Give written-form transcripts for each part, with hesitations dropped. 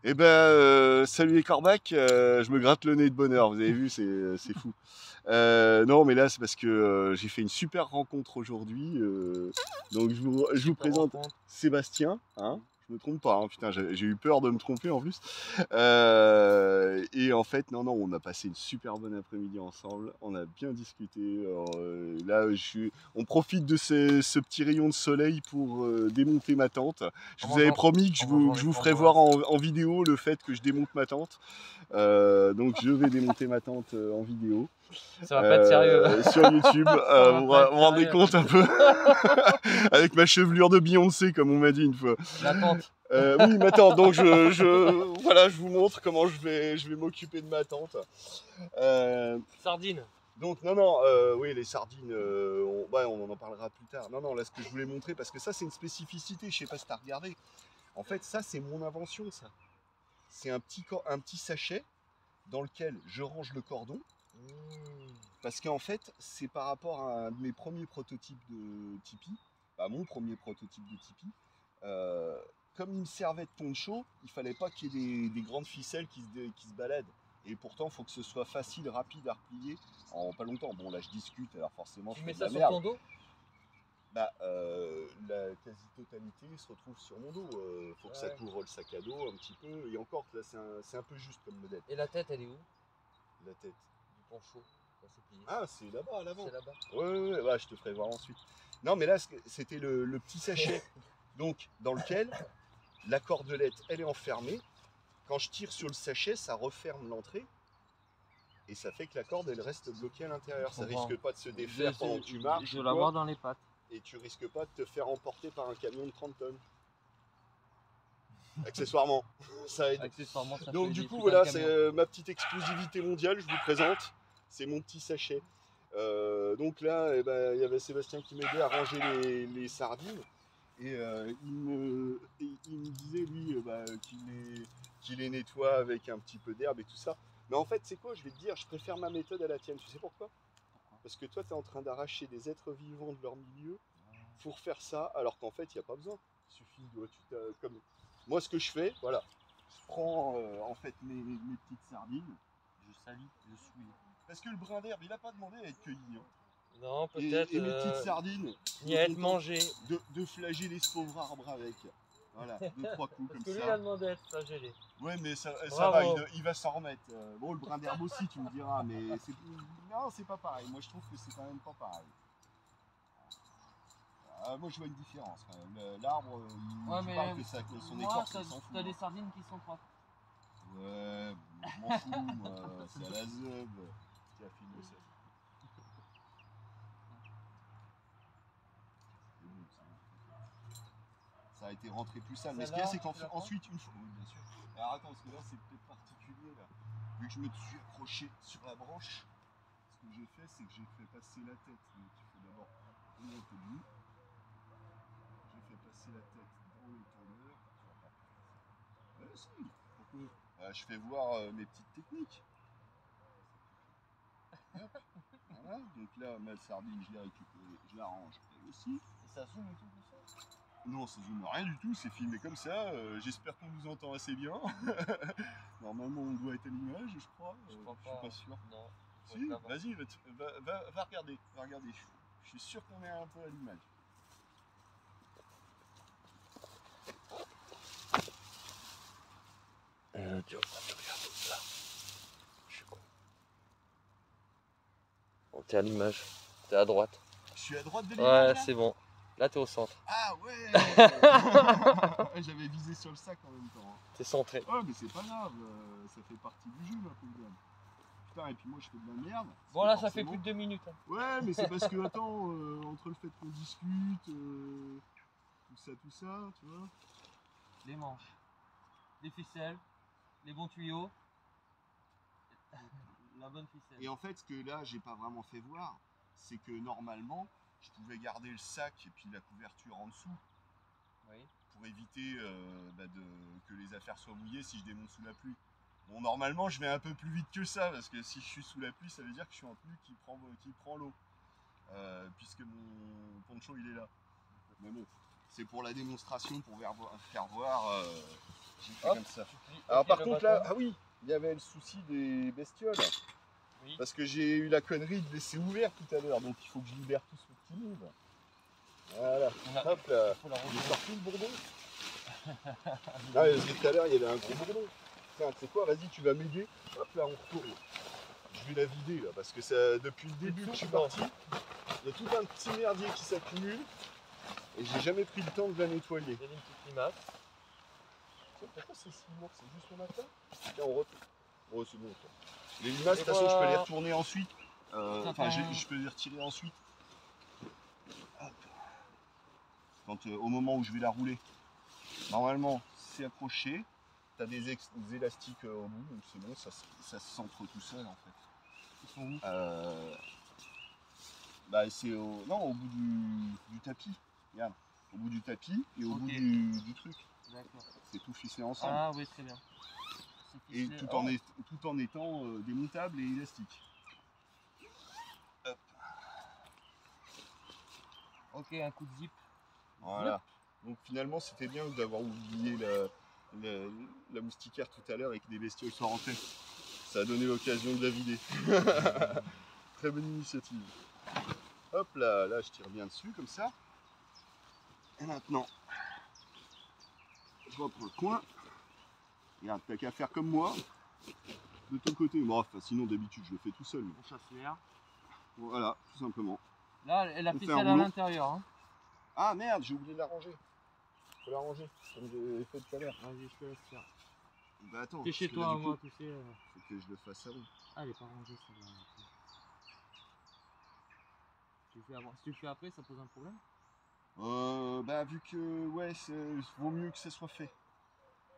Eh ben, salut les corbacs, je me gratte le nez de bonheur, vous avez vu, c'est fou. Non, mais là, c'est parce que j'ai fait une super rencontre aujourd'hui. Donc, je vous Super présente rencontre. Sébastien, hein. Je me trompe pas, hein, putain, j'ai eu peur de me tromper en plus. Et en fait, non, on a passé une super bonne après-midi ensemble. On a bien discuté. Là, on profite de ce petit rayon de soleil pour démonter ma tente. Je vous avais promis que je vous ferais voir en vidéo le fait que je démonte ma tente. Donc je vais démonter ma tente en vidéo. Ça va pas être sérieux. Sur YouTube, vous vous rendez compte un peu avec ma chevelure de Beyoncé, comme on m'a dit une fois. La tente. Oui, ma tente. Donc voilà, je vous montre comment je vais m'occuper de ma tente. Sardine. Donc oui, les sardines, on en parlera plus tard. Non, là, ce que je voulais montrer, parce que ça, c'est une spécificité, je sais pas si t'as regardé. En fait, ça, c'est mon invention, ça. C'est un petit sachet dans lequel je range le cordon. Parce qu'en fait, c'est par rapport à un de mes premiers prototypes de Tipeee, mon premier prototype de Tipeee. Comme il me servait de poncho, il fallait pas qu'il y ait des grandes ficelles qui se baladent. Et pourtant, il faut que ce soit facile, rapide à replier en pas longtemps. Bon, là, je discute, alors forcément, Tu je mets fais de ça la sur merde. ton dos? La quasi-totalité se retrouve sur mon dos. Faut que ça couvre le sac à dos un petit peu. Et encore, là, c'est un peu juste comme modèle. Et la tête, elle est où? La tête. Du poncho. Ah, c'est là-bas, à l'avant. C'est là-bas. Ouais, je te ferai voir ensuite. Non, mais là, c'était le petit sachet. Donc, dans lequel la cordelette, elle est enfermée. Quand je tire sur le sachet, ça referme l'entrée. Et ça fait que la corde, elle reste bloquée à l'intérieur. Ça risque pas de se défaire pendant que tu marches. Je vais l'avoir dans les pattes. Et tu risques pas de te faire emporter par un camion de 30 tonnes. Accessoirement, ça aide. Accessoirement, ça Donc fait du coup, des voilà, putains de camions. c'est ma petite exclusivité mondiale, je vous présente. C'est mon petit sachet. Donc là, il y avait Sébastien qui m'aidait à ranger les sardines. Et il me disait, lui, qu'il les nettoie avec un petit peu d'herbe et tout ça. Mais en fait, c'est quoi? Je vais te dire, je préfère ma méthode à la tienne. Tu sais pourquoi? Parce que toi, tu es en train d'arracher des êtres vivants de leur milieu pour faire ça, alors qu'en fait, il n'y a pas besoin. Il suffit comme moi, ce que je fais, voilà. Je prends en fait mes petites sardines, je salis, je souille. Parce que le brin d'herbe, il n'a pas demandé à être cueilli. Hein. Non, peut-être. Et mes petites sardines, ni à être mangé. De flageller ce pauvre arbre avec. Voilà, 2-3 coups comme ça. Parce que lui, il a demandé à être flagellé. Ouais, mais ça va, il va s'en remettre. Bon, le brin d'herbe aussi, tu me diras, mais non, c'est pas pareil. Moi, je trouve que c'est quand même pas pareil. Moi, je vois une différence quand même. L'arbre, il parle que son écorce, il s'en fout. T'as des sardines qui sont propres. Ouais, je m'en fous, moi. C'est à la zeub. Tiens, filme ça. Ça a été rentré plus sale. Mais ce qu'il y a, c'est qu'ensuite, une fois. Oui, bien sûr. Alors attends, parce que là, c'est peut-être particulier. Là. Vu que je me suis accroché sur la branche, ce que j'ai fait, c'est que j'ai fait passer la tête. Donc il faut d'abord remonter le bout. J'ai fait passer la tête dans le tendeur. Si. Pourquoi je fais voir mes petites techniques. Hop. Voilà. Donc là, ma sardine, je l'ai récupérée, je la range elle aussi. Et ça zoome et tout ça? Non, ça zoome rien du tout, c'est filmé comme ça. J'espère qu'on nous entend assez bien. Normalement, on doit être à l'image, je crois. Je suis pas sûr. Non. Si, vas-y, va regarder. Va regarder. Je suis sûr qu'on est un peu à l'image. Tu regardes là. Je suis con. Bon, t'es à l'image. T'es à droite. Je suis à droite de l'image. Ouais, c'est bon. Là, t'es au centre. Ah ouais. J'avais visé sur le sac en même temps. T'es centré. Ouais, mais c'est pas grave. Ça fait partie du jeu, ma pauvre dame. Putain, et puis moi, je fais de la merde. Bon, là, ça fait plus de 2 minutes. Hein. Ouais, mais c'est parce que, attends, entre le fait qu'on discute, tout ça, tu vois. Les manches, les ficelles, les bons tuyaux, la bonne ficelle. Et en fait, ce que là, j'ai pas vraiment fait voir, c'est que normalement, je pouvais garder le sac et puis la couverture en dessous. Oui. Pour éviter que les affaires soient mouillées si je démonte sous la pluie. Bon, normalement, je vais un peu plus vite que ça, parce que si je suis sous la pluie, ça veut dire que je suis en tenue qui prend l'eau. Puisque mon poncho, il est là. Mais bon, C'est pour la démonstration, pour faire voir. J'ai fait Hop, comme ça. tu plies, Alors ok, par le contre là, bâton. ah oui, il y avait le souci des bestioles. Oui. Parce que j'ai eu la connerie de laisser ouvert tout à l'heure, donc il faut que je libère tout ce petit monde. Voilà. Voilà. Hop là. Il faut la J'ai rejoindre. sorti le bourdon. Ah, parce que tout à l'heure il y avait un gros bourdon. Tiens, tu sais quoi, vas-y, tu vas m'aider. Hop là, on retourne. Je vais la vider là, parce que ça, depuis le début que je suis parti, il y a tout un petit merdier qui s'accumule. Et j'ai jamais pris le temps de la nettoyer. Il y avait une petite limace. Pourquoi c'est si lourd? C'est juste le matin? Tiens, on retourne. Oh, c'est bon. Ça. Les limaces, de toute façon, je peux les retourner ensuite. Enfin, je peux les retirer ensuite. Hop. Quand, au moment où je vais la rouler, normalement, c'est accroché. Tu as des élastiques au bout, donc c'est bon, ça se centre tout seul en fait. Ils sont où? Bah, c'est au bout du tapis. Regarde. Au bout du tapis et au bout du truc. D'accord. C'est tout ficelé ensemble. Ah oui, très bien. Et tout en étant démontable et élastique. Hop. Ok, un coup de zip. Voilà. Donc finalement c'était bien d'avoir oublié la moustiquaire tout à l'heure et que des bestioles sont rentrées. Ça a donné l'occasion de la vider. Très bonne initiative. Hop là, là je tire bien dessus comme ça. Et maintenant, je reprends le coin. Regarde, t'as qu'à faire comme moi. De ton côté. Bon, enfin, sinon d'habitude je le fais tout seul. Mais... On chasse l'air. Voilà, tout simplement. Là, elle a On fait fait un celle à rouleau. l'intérieur. Hein. Ah merde, j'ai oublié de la ranger. Faut la ranger, comme j'ai fait tout à l'heure. Vas-y, je te laisse faire. Bah attends. T'es chez parce que là, toi, du moi, coup, tu sais. faut que je le fasse avant. Ah, elle est pas rangée celle-là. Si tu le fais après, ça pose un problème? Bah vu que ouais, vaut mieux que ça soit fait.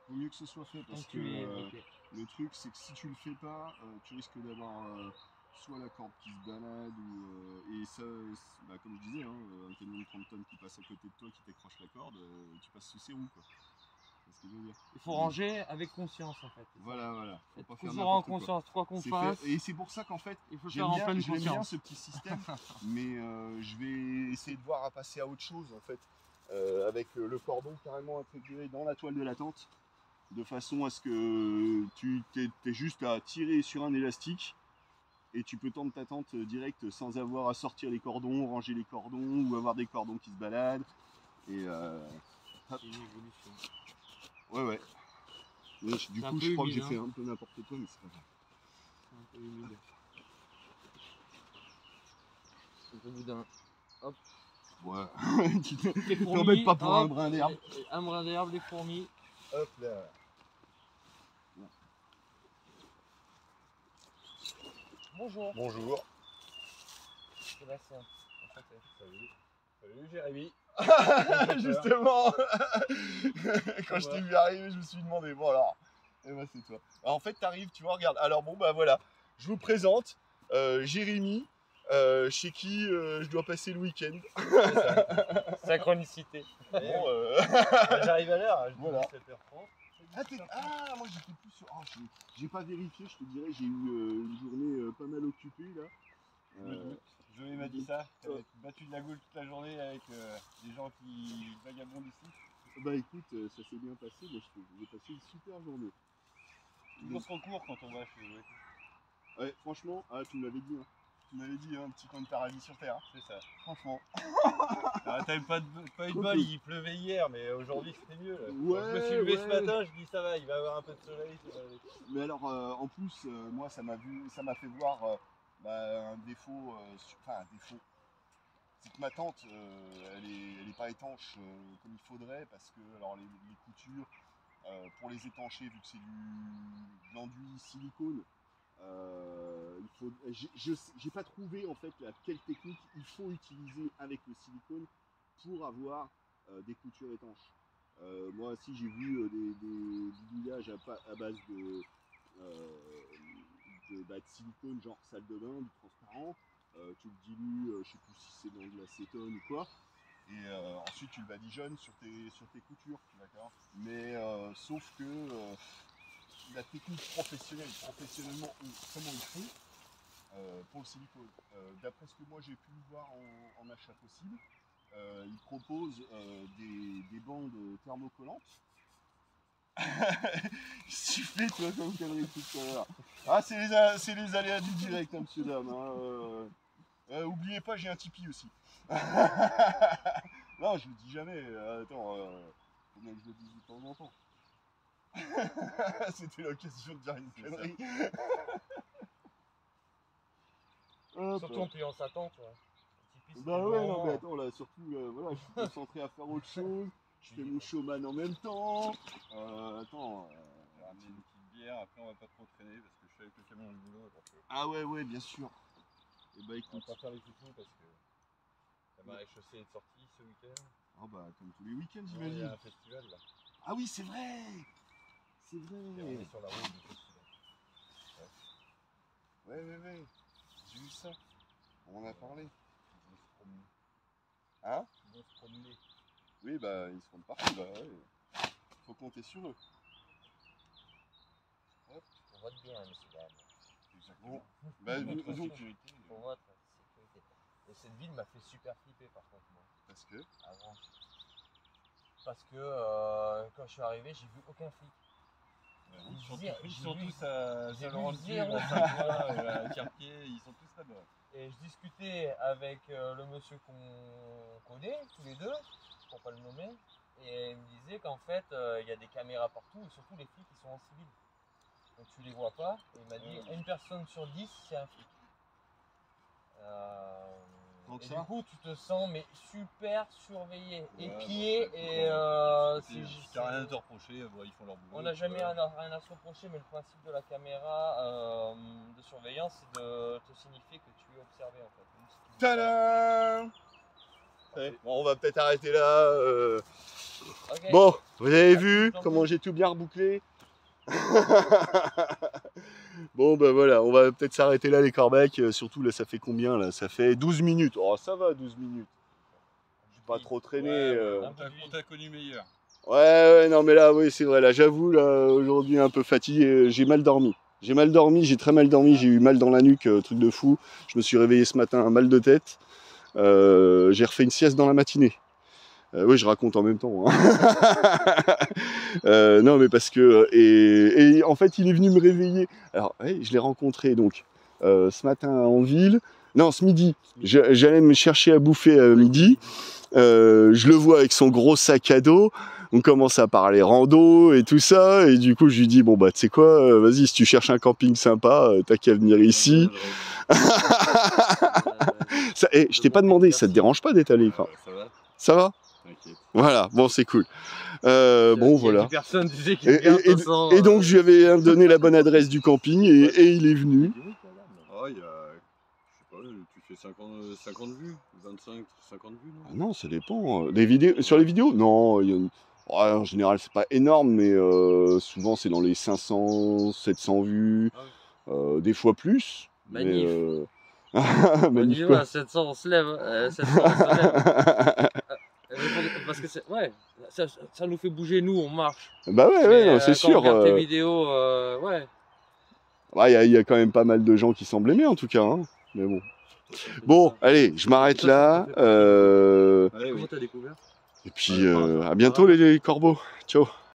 Vaut mieux que ce soit fait parce que Ok. le truc c'est que si tu le fais pas, tu risques d'avoir soit la corde qui se balade ou et ça, bah, comme je disais, hein, un camion de 30 tonnes qui passe à côté de toi qui t'accroche la corde, tu passes sous ses roues quoi. C'est ce que je veux dire. Il faut ranger avec conscience en fait. Voilà. Faut pas faire Toujours en n'importe quoi. conscience, quoi qu'on fasse. Et c'est pour ça qu'en fait, Il faut le faire en pleine j'aime bien conscience. ce petit système, mais je vais essayer de voir à passer à autre chose en fait, avec le cordon carrément intégré dans la toile de la tente, de façon à ce que tu t'aies juste à tirer sur un élastique et tu peux tendre ta tente direct sans avoir à sortir les cordons, ranger les cordons ou avoir des cordons qui se baladent. Et C'est une évolution. ouais. Du coup, je crois que j'ai fait un peu n'importe quoi, mais c'est pas grave. C'est un peu humide. Un peu boudin. Hop. Ouais. Tu Les t'embêtes pas pour un hop, brin d'herbe. Un brin d'herbe, les fourmis. Hop là. Bonjour. Bonjour. Sébastien. Enchanté. Salut Jérémy. Justement, quand je t'ai vu arriver, je me suis demandé, bon alors, et ben c'est toi. Alors, en fait, t'arrives, tu vois, regarde, alors bon, bah voilà, je vous présente Jérémy, chez qui je dois passer le week-end. Synchronicité. Bon, J'arrive à l'heure, je dis Voilà. 17h30. Moi j'étais plus sur. Oh, j'ai pas vérifié, je te dirais, j'ai eu une journée pas mal occupée là. Je me doute. Joey m'a dit ça, t'avais battu de la goule toute la journée avec des gens qui vagabondent ici. Bah écoute, ça s'est bien passé, moi je trouve. J'ai passé une super journée. Toujours trop court quand on va chez Joey. Ouais, franchement, tu me l'avais dit, hein. Tu m'avais dit, un petit coin de paradis sur terre. C'est ça. Franchement. T'as eu pas eu de bol, il pleuvait hier, mais aujourd'hui c'était mieux. Là. Ouais, Quand je me suis levé ce matin, je dis ça va, il va y avoir un peu de soleil, ça va aller. Mais alors, en plus, moi, ça m'a fait voir un défaut. Enfin, un défaut. C'est que ma tente, elle est pas étanche comme il faudrait parce que alors les coutures pour les étancher, vu que c'est de l'enduit silicone, j'ai pas trouvé en fait quelle technique il faut utiliser avec le silicone pour avoir des coutures étanches. Moi aussi j'ai vu des bidouillages à base de silicone, genre salle de bain, du transparent. Tu le dilues, je sais plus si c'est dans de l'acétone ou quoi, et ensuite tu le badigeonnes sur tes coutures, d'accord. Mais sauf que la technique professionnellement, comment ils font pour le silicone. D'après ce que moi j'ai pu voir en achat possible, ils proposent des bandes thermocollantes. Tu fais toi comme connerie tout à l'heure. Ah, c'est les aléas du direct, hein, monsieur dame. Hein. Oubliez pas, j'ai un Tipeee aussi. Non, je le dis jamais. Attends, faut bien que je le dise de temps en temps. C'était l'occasion de dire une connerie. Surtout en payant sa tente. Bah ouais, non, mais attends, là, surtout, voilà, je suis concentré à faire autre chose. Je fais mon showman en même temps. Attends. On va ramener une petite bière, après on va pas trop traîner parce que je suis avec le camion du boulot. Donc, Ah ouais, bien sûr. Et bah on écoute. va pas faire les foutous parce que la marée chaussée est sortie ce week-end. Ah bah comme tous les week-ends, Il y j'imagine. a un festival là. Ah oui, c'est vrai. C'est Et on vrai. est sur la route du festival. Ouais. J'ai vu ça. On en a parlé. Ils vont se promener. Hein? Ils vont se promener. Oui, bah ils seront partis, bah ouais. Faut compter sur eux. Pour votre bien, monsieur dame. Bon, bah Notre donc, sécurité. Pour votre sécurité. Et cette ville m'a fait super flipper par contre, moi. parce que. Avant. Parce que quand je suis arrivé, j'ai vu aucun flic. Ils sont tous à j'ai vu Saint-Laurent-de-Dieu, zéro. à Saint-Ouen, à Carpier, ils sont tous là-bas. Et je discutais avec le monsieur qu'on connaît, tous les deux, pour pas le nommer, et il me disait qu'en fait, il y a des caméras partout, et surtout les flics qui sont en civil. Donc tu les vois pas, et il m'a dit, une personne sur 10, c'est un flic. Donc Et ça du coup, tu te sens mais super surveillé, Ouais, épié, bah, et si t'as rien à te reprocher, bah, ils font leur boulot. on n'a jamais rien à se reprocher, mais le principe de la caméra de surveillance, c'est de te signifier que tu es observé en fait. Même si tu dis pas. Tadam! Bon, on va peut-être arrêter là. Ok. Bon, vous avez vu Tant comment pis. j'ai tout bien rebouclé. Bon, bah voilà, on va peut-être s'arrêter là, les corbecs. Surtout là, ça fait combien là? Ça fait 12 minutes. Oh, ça va, 12 minutes. J'ai pas trop traîné. On t'a connu meilleur. Ouais, non, mais là, oui, c'est vrai. Là, j'avoue, là, aujourd'hui, un peu fatigué. J'ai mal dormi. J'ai très mal dormi. J'ai eu mal dans la nuque, truc de fou. Je me suis réveillé ce matin, un mal de tête. J'ai refait une sieste dans la matinée. Oui, je raconte en même temps. Hein. Non, mais parce que. Et en fait, il est venu me réveiller. Alors, ouais, je l'ai rencontré donc ce matin en ville. Non, ce midi. J'allais me chercher à bouffer à midi. Je le vois avec son gros sac à dos. On commence à parler rando et tout ça. Et du coup, je lui dis bon, bah, tu sais quoi, vas-y, si tu cherches un camping sympa, t'as qu'à venir ici. Je t'ai pas demandé, ça te dérange pas d'étaler quoi. Ça va? Ça va? T'inquiète. Voilà, bon, c'est cool. Bon, voilà. Personne disait qu'il Et donc, je lui avais donné la bonne adresse du camping et il est venu. Oh, il y a. Je sais pas, tu fais 50 vues, 25, 50 vues, non? Ah non, ça dépend. Des vidéos, sur les vidéos? Non, ouais, en général, c'est pas énorme, mais souvent, c'est dans les 500, 700 vues, des fois plus. Manif. Mais, Manif quoi? À 700, on se lève. 700, on se lève. Parce que ouais, ça nous fait bouger, nous, on marche. Bah ouais, non, c'est sûr. Quand on regarde tes vidéos, ouais. Il y a quand même pas mal de gens qui semblent aimer, en tout cas. Hein. Mais bon. Bon, allez, je m'arrête là. Comment t'as découvert? Et puis, à bientôt les corbeaux. Ciao.